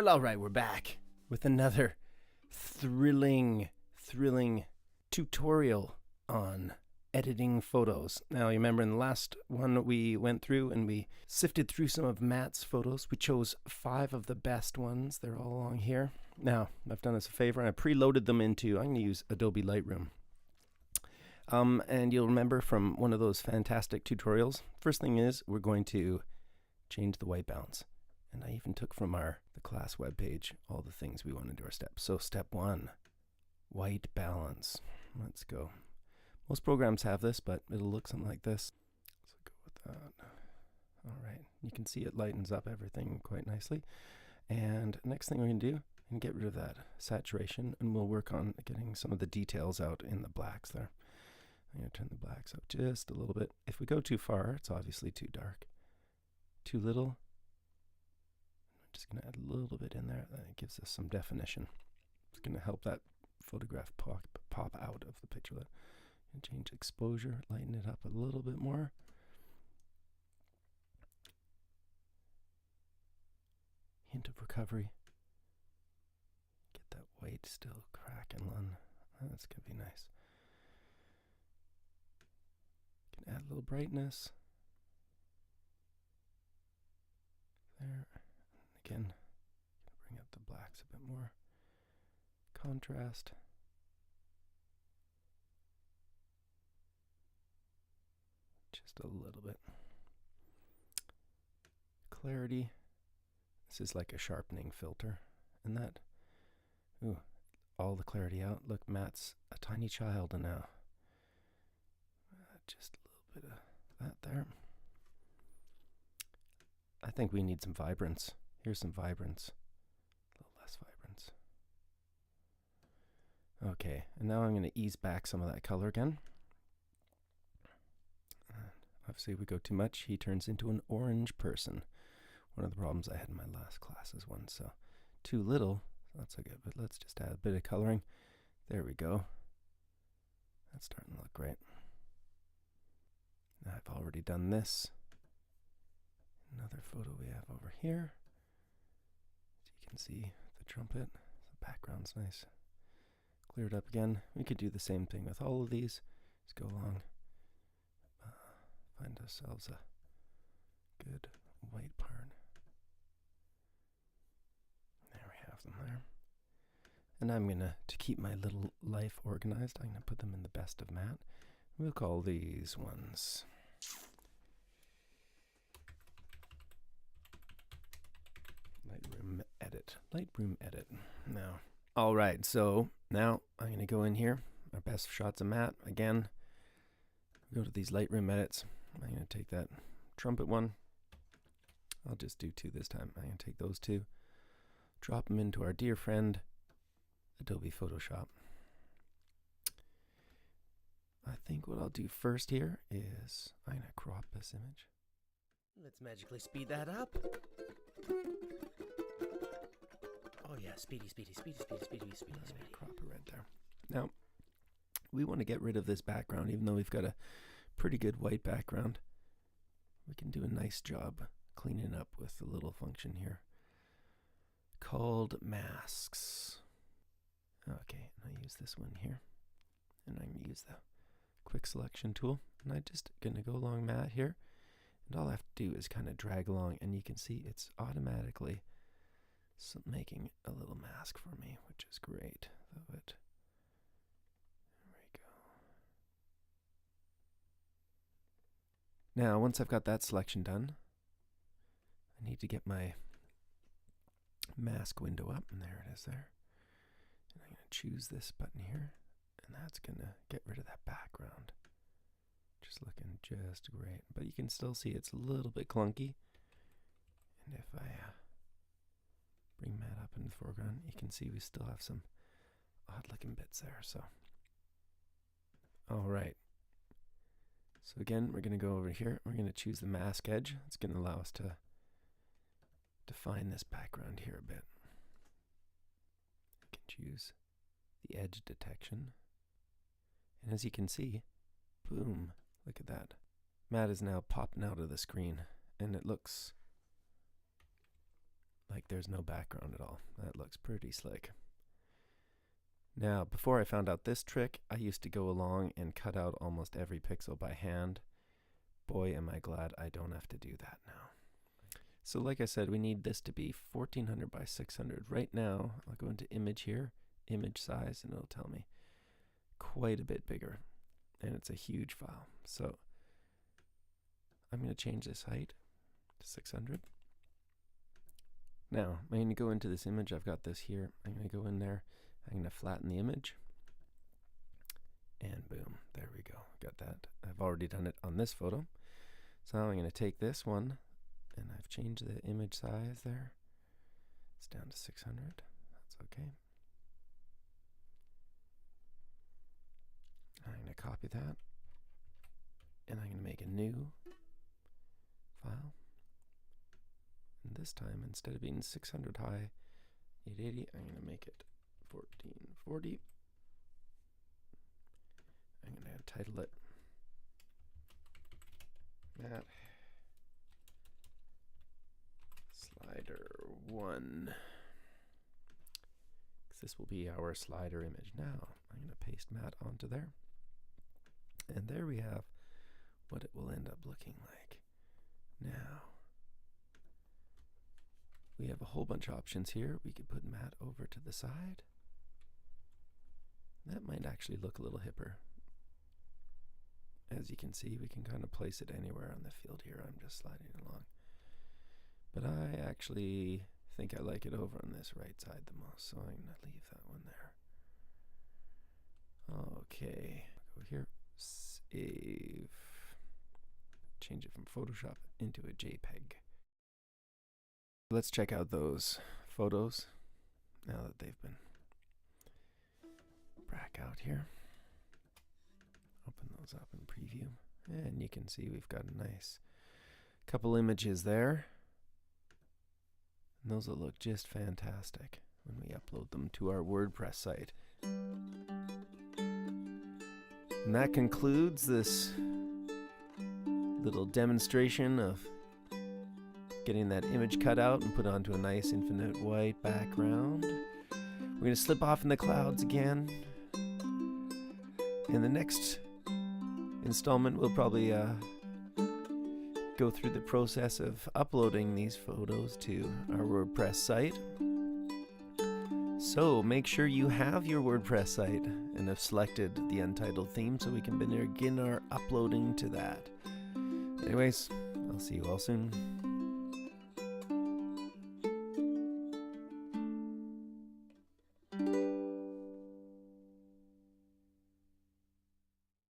Well, all right, we're back with another thrilling tutorial on editing photos. Now, you remember in the last one we went through and we sifted through some of Matt's photos. We chose 5 of the best ones. They're all along here. Now, I've done us a favor and I preloaded them into, I'm going to use Adobe Lightroom. And you'll remember from one of those fantastic tutorials, first thing is we're going to change the white balance. And I even took from the class webpage all the things we want to do our steps. So step 1, white balance. Let's go. Most programs have this, but it'll look something like this. So go with that. All right, you can see it lightens up everything quite nicely. And next thing we're going to do is get rid of that saturation, and we'll work on getting some of the details out in the blacks there. I'm going to turn the blacks up just a little bit. If we go too far, it's obviously too dark. Too little. I'm just going to add a little bit in there. That gives us some definition. It's going to help that photograph pop out of the picture. And change exposure, lighten it up a little bit more. Hint of recovery. Get that white still cracking on. That's going to be nice. Can add a little brightness. There. Again, bring up the blacks a bit more. Contrast. Just a little bit. Clarity. This is like a sharpening filter. And that, ooh, all the clarity out. Look, Matt's a tiny child now. Just a little bit of that there. I think we need some vibrance. Here's some vibrance. A little less vibrance. Okay, and now I'm going to ease back some of that color again. Obviously, if we go too much, he turns into an orange person. One of the problems I had in my last class is one. So too little, that's okay, but let's just add a bit of coloring. There we go. That's starting to look great. Now I've already done this. Another photo we have over here. As you can see the trumpet, the background's nice. Clear it up again. We could do the same thing with all of these. Just go along. Find ourselves a good white part. There we have them there. And I'm gonna, to keep my little life organized, I'm gonna put them in the best of Matt. We'll call these ones Lightroom Edit. Lightroom Edit. Now, all right, so now I'm going to go in here. Our best shots of Matt. Again, go to these Lightroom Edits. I'm going to take that trumpet one. I'll just do 2 this time. I'm going to take those 2. Drop them into our dear friend, Adobe Photoshop. I think what I'll do first here is I'm going to crop this image. Let's magically speed that up. Oh yeah, speedy. Crop it right there. Now, we want to get rid of this background, even though we've got a pretty good white background. We can do a nice job cleaning up with a little function here called masks. Okay, and I use this one here. And I'm going to use the quick selection tool. And I'm just going to go along Matt here. And all I have to do is kind of drag along, and you can see it's automatically making a little mask for me, which is great. There we go. Now, once I've got that selection done, I need to get my mask window up, and there it is there. And I'm going to choose this button here, and that's going to get rid of that background. Just looking just great, but you can still see it's a little bit clunky. And if I bring Matt up in the foreground, you can see we still have some odd looking bits there. So, all right. So again, we're going to go over here. We're going to choose the mask edge. It's going to allow us to define this background here a bit. You can choose the edge detection. And as you can see, boom. Look at that. Matt is now popping out of the screen, and it looks like there's no background at all. That looks pretty slick. Now, before I found out this trick, I used to go along and cut out almost every pixel by hand. Boy, am I glad I don't have to do that now. So like I said, we need this to be 1400 by 600. Right now, I'll go into image here, image size, and it'll tell me quite a bit bigger. And it's a huge file. So I'm going to change this height to 600. Now, I'm going to go into this image. I've got this here. I'm going to go in there. I'm going to flatten the image. And boom, there we go. Got that. I've already done it on this photo. So now I'm going to take this one, and I've changed the image size there. It's down to 600. That's okay. I'm going to copy that, and I'm going to make a new file. And this time, instead of being 600 high, 880, I'm going to make it 1440. I'm going to title it Matt Slider 1. This will be our slider image. Now, I'm going to paste Matt onto there. And there we have what it will end up looking like. Now, we have a whole bunch of options here. We could put Matt over to the side. That might actually look a little hipper. As you can see, we can kind of place it anywhere on the field here. I'm just sliding along. But I actually think I like it over on this right side the most, so I'm going to leave that one there. Okay, go here, save, change it from Photoshop into a JPEG. Let's check out those photos now that they've been back out here. Open those up in preview, and you can see we've got a nice couple images there. And those will look just fantastic when we upload them to our WordPress site. And that concludes this little demonstration of getting that image cut out and put onto a nice infinite white background. We're going to slip off in the clouds again. In the next installment, we'll probably go through the process of uploading these photos to our WordPress site. So make sure you have your WordPress site and have selected the untitled theme so we can begin our uploading to that. Anyways, I'll see you all soon.